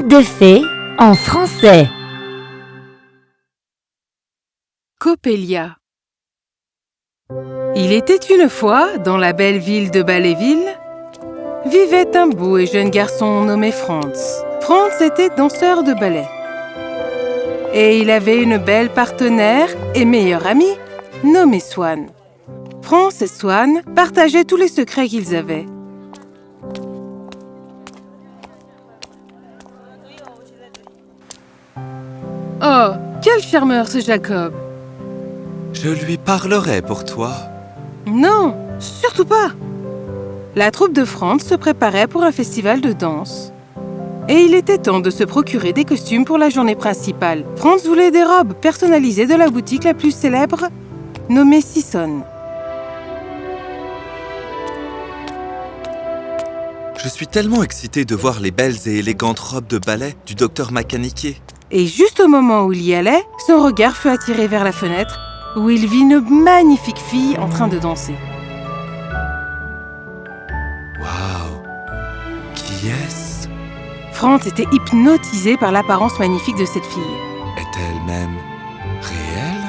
Conte de fées en français. Coppelia. Il était une fois, dans la belle ville de Balléville, vivait un beau et jeune garçon nommé Franz. Franz était danseur de ballet. Et il avait une belle partenaire et meilleure amie, nommée Swann. Franz et Swann partageaient tous les secrets qu'ils avaient. Oh, quel charmeur ce Jacob! Je lui parlerai pour toi. Non, surtout pas! La troupe de Franz se préparait pour un festival de danse. Et il était temps de se procurer des costumes pour la journée principale. Franz voulait des robes personnalisées de la boutique la plus célèbre, nommée Sisson. Je suis tellement excité de voir les belles et élégantes robes de ballet du docteur Macaniquier. Et juste au moment où il y allait, son regard fut attiré vers la fenêtre, où il vit une magnifique fille en train de danser. Waouh! Qui est-ce? Franz était hypnotisé par l'apparence magnifique de cette fille. Est-elle même réelle?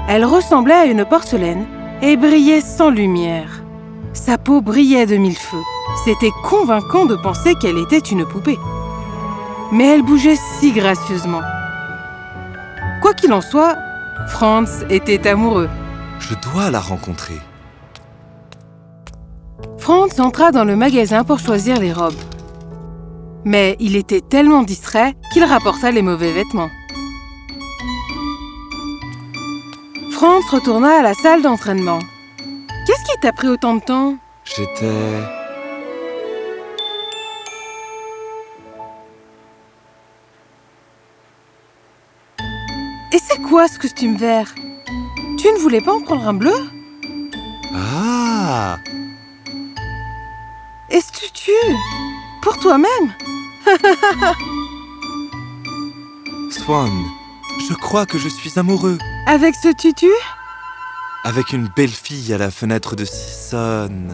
Elle ressemblait à une porcelaine et brillait sans lumière. Sa peau brillait de mille feux. C'était convaincant de penser qu'elle était une poupée. Mais elle bougeait si gracieusement. Quoi qu'il en soit, Franz était amoureux. Je dois la rencontrer. Franz entra dans le magasin pour choisir les robes. Mais il était tellement distrait qu'il rapporta les mauvais vêtements. Franz retourna à la salle d'entraînement. Qu'est-ce qui t'a pris autant de temps? J'étais... Et c'est quoi ce costume vert? Tu ne voulais pas en prendre un bleu? Ah! Et ce tutu? Pour toi-même? Swann, je crois que je suis amoureux. Avec ce tutu? Avec une belle fille à la fenêtre de Sisson.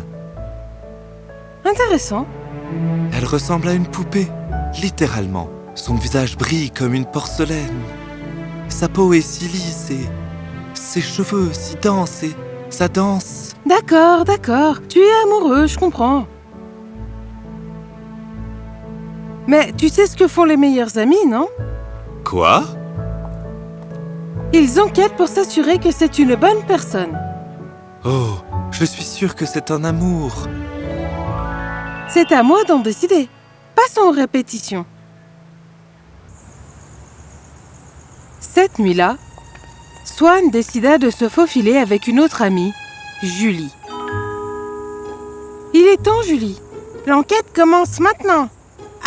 Intéressant. Elle ressemble à une poupée, littéralement. Son visage brille comme une porcelaine. Sa peau est si lisse et ses cheveux si denses et sa danse. D'accord. Tu es amoureux, je comprends. Mais tu sais ce que font les meilleurs amis, non? Quoi? Ils enquêtent pour s'assurer que c'est une bonne personne. Oh, je suis sûre que c'est un amour. C'est à moi d'en décider. Passons aux répétitions. Cette nuit-là, Swann décida de se faufiler avec une autre amie, Julie. Il est temps, Julie. L'enquête commence maintenant.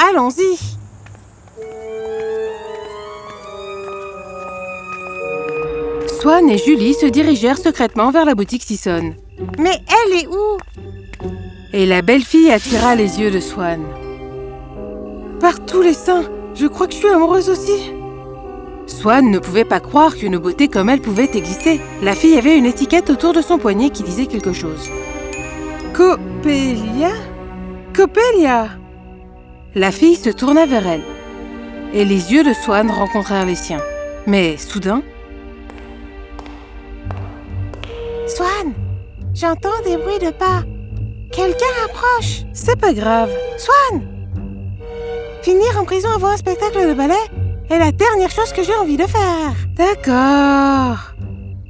Allons-y. Swann et Julie se dirigèrent secrètement vers la boutique Sisson. Mais elle est où? Et la belle fille attira les yeux de Swann. Par tous les saints, je crois que je suis amoureuse aussi. Swann ne pouvait pas croire qu'une beauté comme elle pouvait exister. La fille avait une étiquette autour de son poignet qui disait quelque chose. Coppelia? Coppelia! La fille se tourna vers elle. Et les yeux de Swann rencontrèrent les siens. Mais soudain... Swann! J'entends des bruits de pas. Quelqu'un approche. C'est pas grave. Swann! Finir en prison avant un spectacle de ballet est la dernière chose que j'ai envie de faire. D'accord.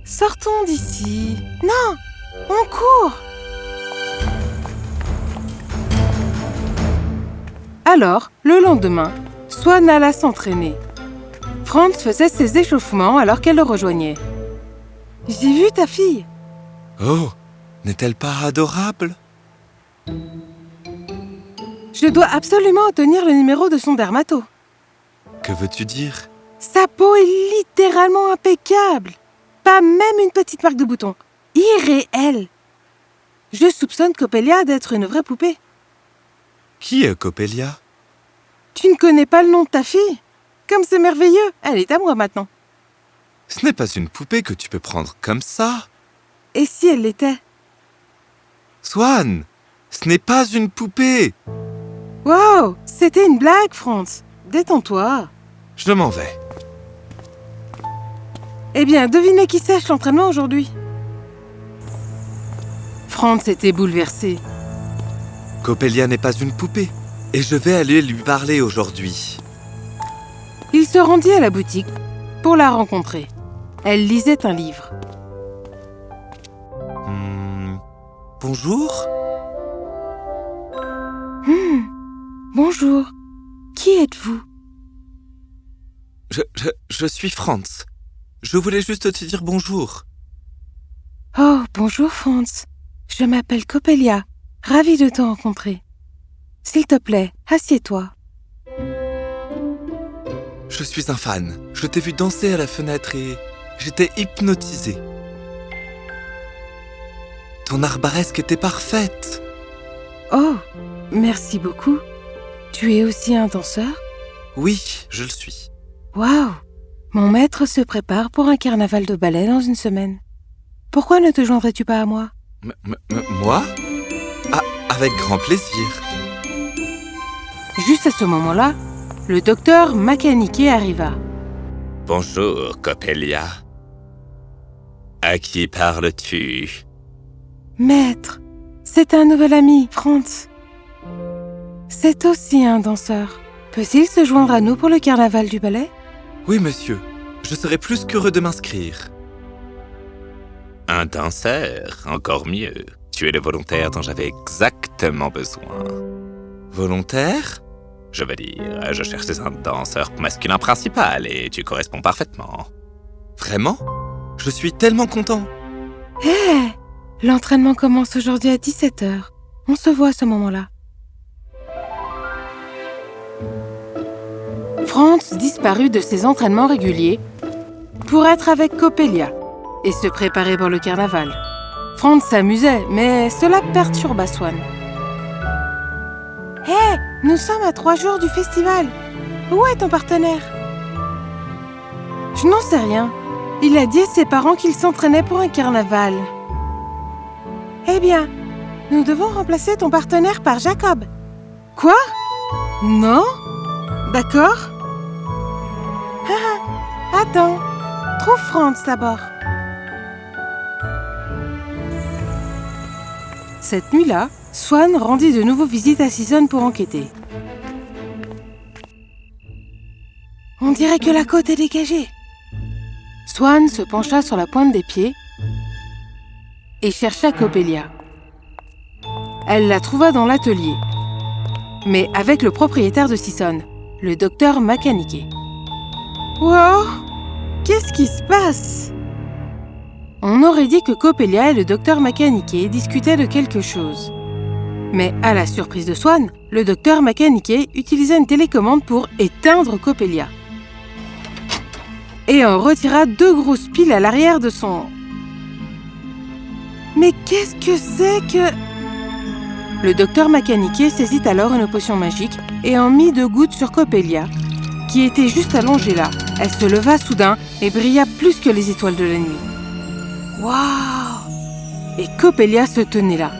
Sortons d'ici. Non, on court. Alors, le lendemain, Swann alla s'entraîner. Franz faisait ses échauffements alors qu'elle le rejoignait. J'ai vu ta fille. Oh, n'est-elle pas adorable? Je dois absolument obtenir le numéro de son dermato. Que veux-tu dire? Sa peau est littéralement impeccable. Pas même une petite marque de bouton. Irréelle. Je soupçonne Coppelia d'être une vraie poupée. Qui est Coppelia? Tu ne connais pas le nom de ta fille? Comme c'est merveilleux, elle est à moi maintenant. Ce n'est pas une poupée que tu peux prendre comme ça. Et si elle l'était? Swann, ce n'est pas une poupée. Wow, c'était une blague, Franz. détends-toi. Je m'en vais. Eh bien, devinez qui sèche l'entraînement aujourd'hui. Franz était bouleversé. Coppelia n'est pas une poupée. Et je vais aller lui parler aujourd'hui. Il se rendit à la boutique pour la rencontrer. Elle lisait un livre. Bonjour. Bonjour. Qui êtes-vous? Je suis Franz. Je voulais juste te dire bonjour. Oh, bonjour Franz. Je m'appelle Coppelia. Ravie de te rencontrer. S'il te plaît, assieds-toi. Je suis un fan. Je t'ai vu danser à la fenêtre et j'étais hypnotisé. Ton arbaresque était parfaite. Oh, merci beaucoup. Tu es aussi un danseur? Oui, je le suis. Waouh! Mon maître se prépare pour un carnaval de ballet dans une semaine. Pourquoi ne te joindrais-tu pas à moi? Moi? Ah, avec grand plaisir. Juste à ce moment-là, le docteur Makaniké arriva. Bonjour, Coppelia. À qui parles-tu? Maître, c'est un nouvel ami, Franz. C'est aussi un danseur. Peut-il se joindre à nous pour le carnaval du ballet? Oui, monsieur. Je serais plus qu'heureux de m'inscrire. Un danseur, encore mieux. Tu es le volontaire dont j'avais exactement besoin. Volontaire? Je veux dire, je cherchais un danseur masculin principal et tu corresponds parfaitement. Vraiment? Je suis tellement content. Hé! L'entraînement commence aujourd'hui à 17h. On se voit à ce moment-là. Franz disparut de ses entraînements réguliers pour être avec Coppelia et se préparer pour le carnaval. Franz s'amusait, mais cela perturba Swan. Hé! Nous sommes à 3 jours du festival. Où est ton partenaire? Je n'en sais rien. Il a dit à ses parents qu'il s'entraînait pour un carnaval. Eh bien, nous devons remplacer ton partenaire par Jacob. Quoi? Non? D'accord. Attends, trouve Franz d'abord. Cette nuit-là, Swan rendit de nouveau visite à Season pour enquêter. On dirait que la côte est dégagée. Swan se pencha sur la pointe des pieds et chercha Coppelia. Elle la trouva dans l'atelier, mais avec le propriétaire de Season, le docteur Makaniké. Wow! Qu'est-ce qui se passe? On aurait dit que Coppelia et le docteur Makaniké discutaient de quelque chose. Mais à la surprise de Swan, le docteur Makaniké utilisa une télécommande pour éteindre Coppelia et en retira 2 grosses piles à l'arrière de son... Mais qu'est-ce que c'est que... Le docteur Makaniké saisit alors une potion magique et en mit 2 gouttes sur Coppelia, qui était juste allongée là. Elle se leva soudain et brilla plus que les étoiles de la nuit. Waouh! Et Coppelia se tenait là,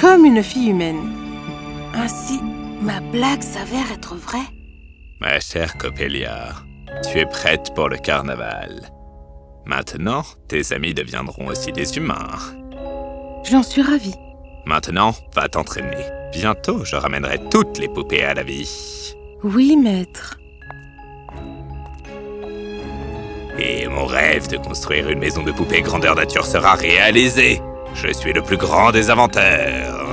comme une fille humaine. Ainsi, ma blague s'avère être vraie. Ma chère Coppelia, tu es prête pour le carnaval. Maintenant, tes amis deviendront aussi des humains. J'en suis ravie. Maintenant, va t'entraîner. Bientôt, je ramènerai toutes les poupées à la vie. Oui, maître. Et mon rêve de construire une maison de poupées grandeur nature sera réalisé. Je suis le plus grand des inventeurs.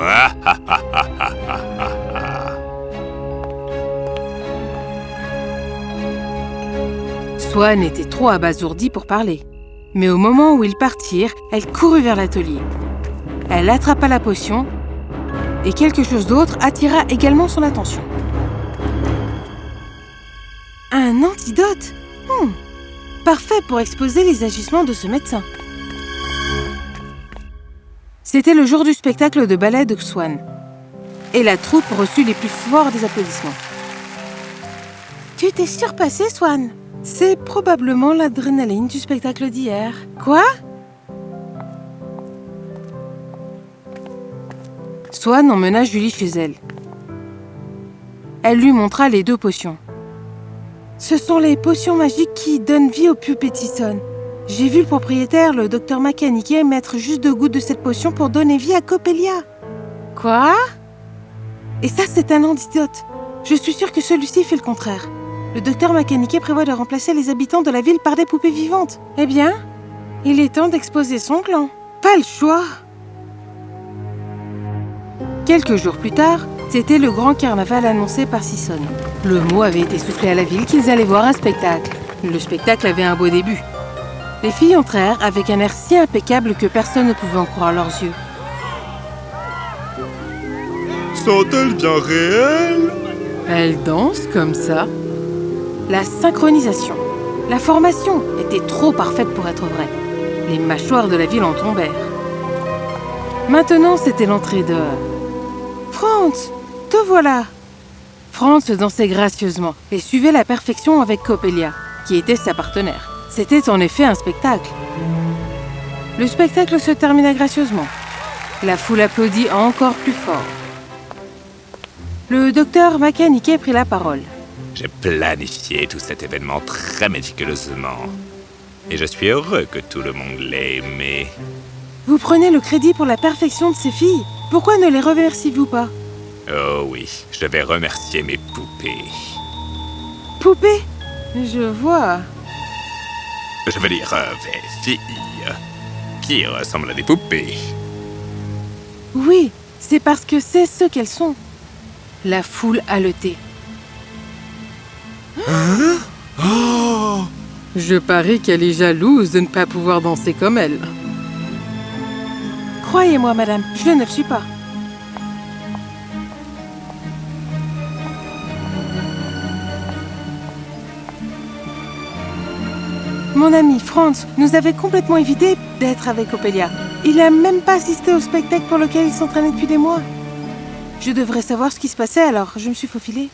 Swan était trop abasourdie pour parler. Mais au moment où ils partirent, elle courut vers l'atelier. Elle attrapa la potion et quelque chose d'autre attira également son attention. Un antidote? Parfait pour exposer les agissements de ce médecin. C'était le jour du spectacle de ballet de Swan. Et la troupe reçut les plus forts des applaudissements. Tu t'es surpassé, Swan. C'est probablement l'adrénaline du spectacle d'hier. Quoi? Swan emmena Julie chez elle. Elle lui montra les 2 potions. Ce sont les potions magiques qui donnent vie aux poupées Tyson. J'ai vu le propriétaire, le docteur Macaniquet, mettre juste 2 gouttes de cette potion pour donner vie à Coppelia. Quoi? Et ça, c'est un antidote. Je suis sûre que celui-ci fait le contraire. Le docteur Macaniquet prévoit de remplacer les habitants de la ville par des poupées vivantes. Eh bien, il est temps d'exposer son clan. Pas le choix. Quelques jours plus tard, c'était le grand carnaval annoncé par Tyson. Le mot avait été soufflé à la ville qu'ils allaient voir un spectacle. Le spectacle avait un beau début. Les filles entrèrent avec un air si impeccable que personne ne pouvait en croire leurs yeux. Sont-elles bien réelles? Elles dansent comme ça. La synchronisation, la formation était trop parfaite pour être vraie. Les mâchoires de la ville en tombèrent. Maintenant, c'était l'entrée de... Franz, te voilà! Franz dansait gracieusement et suivait la perfection avec Coppelia, qui était sa partenaire. C'était en effet un spectacle. Le spectacle se termina gracieusement. La foule applaudit encore plus fort. Le docteur Macaniquet prit la parole. J'ai planifié tout cet événement très méticuleusement. Et je suis heureux que tout le monde l'ait aimé. Vous prenez le crédit pour la perfection de ces filles. Pourquoi ne les remerciez-vous pas? Oh oui, je vais remercier mes poupées. Poupées? Je vois. Je veux dire, des filles qui ressemblent à des poupées. Oui, c'est parce que c'est ce qu'elles sont. La foule haletait. Hein? Oh! Je parie qu'elle est jalouse de ne pas pouvoir danser comme elle. Croyez-moi, madame, je ne le suis pas. Mon ami Franz nous avait complètement évité d'être avec Coppelia. Il n'a même pas assisté au spectacle pour lequel il s'entraînait depuis des mois. Je devrais savoir ce qui se passait, alors je me suis faufilée.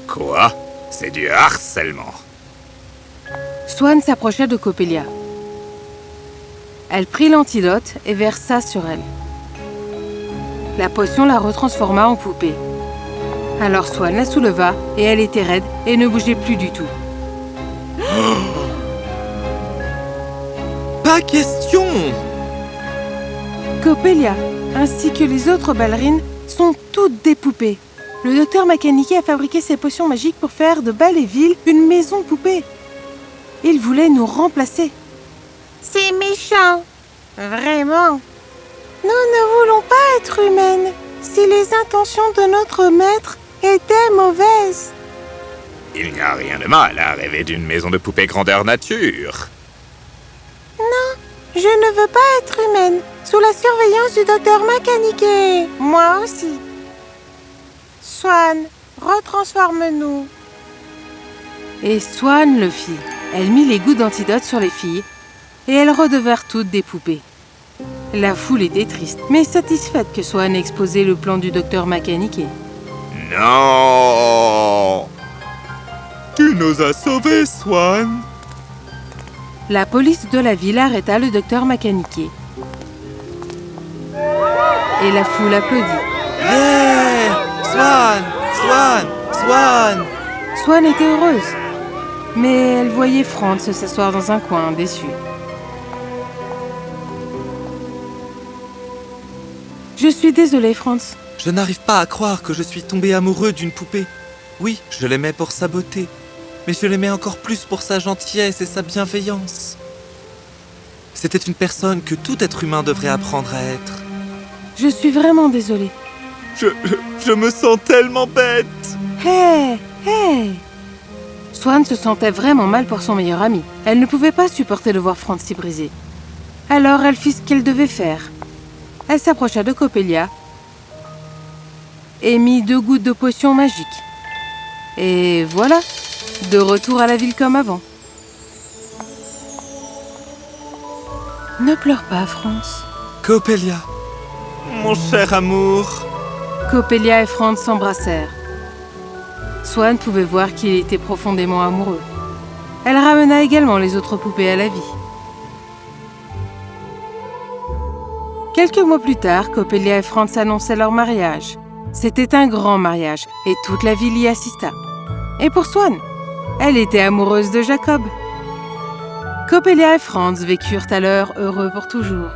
Quoi? C'est du harcèlement. Swan s'approcha de Coppelia. Elle prit l'antidote et versa sur elle. La potion la retransforma en poupée. Alors Swan la souleva et elle était raide et ne bougeait plus du tout. Pas question! Coppelia, ainsi que les autres ballerines, sont toutes des poupées. Le docteur Macaniquet a fabriqué ces potions magiques pour faire de Bal-et-Ville une maison de poupées. Il voulait nous remplacer. C'est méchant. Vraiment. Nous ne voulons pas être humaines si les intentions de notre maître étaient mauvaises. Il n'y a rien de mal à rêver d'une maison de poupées grandeur nature. Je ne veux pas être humaine, sous la surveillance du docteur Macaniquet. Moi aussi. Swan, retransforme-nous. Et Swan le fit. Elle mit les gouttes d'antidote sur les filles et elles redevinrent toutes des poupées. La foule était triste, mais satisfaite que Swan ait exposé le plan du docteur Macaniquet. Non! Tu nous as sauvés, Swan! La police de la ville arrêta le docteur Macaniquet. Et la foule applaudit. Yeah! Swan! Swan! Swan! Swan était heureuse, mais elle voyait Franz s'asseoir dans un coin, déçu. Je suis désolée, Franz. Je n'arrive pas à croire que je suis tombé amoureux d'une poupée. Oui, je l'aimais pour sa beauté, mais je l'aimais encore plus pour sa gentillesse et sa bienveillance. C'était une personne que tout être humain devrait apprendre à être. Je suis vraiment désolée. Je me sens tellement bête. Hé, hé! Swan se sentait vraiment mal pour son meilleur ami. Elle ne pouvait pas supporter de voir Franz si brisé. Alors elle fit ce qu'elle devait faire. Elle s'approcha de Coppelia et mit 2 gouttes de potion magique. Et voilà, de retour à la ville comme avant. Ne pleure pas, Franz. Coppelia, mon cher amour. Coppelia et Franz s'embrassèrent. Swan pouvait voir qu'il était profondément amoureux. Elle ramena également les autres poupées à la vie. Quelques mois plus tard, Coppelia et Franz annonçaient leur mariage. C'était un grand mariage et toute la ville y assista. Et pour Swan, Elle était amoureuse de Jacob. Coppelia et Franz vécurent alors heureux pour toujours.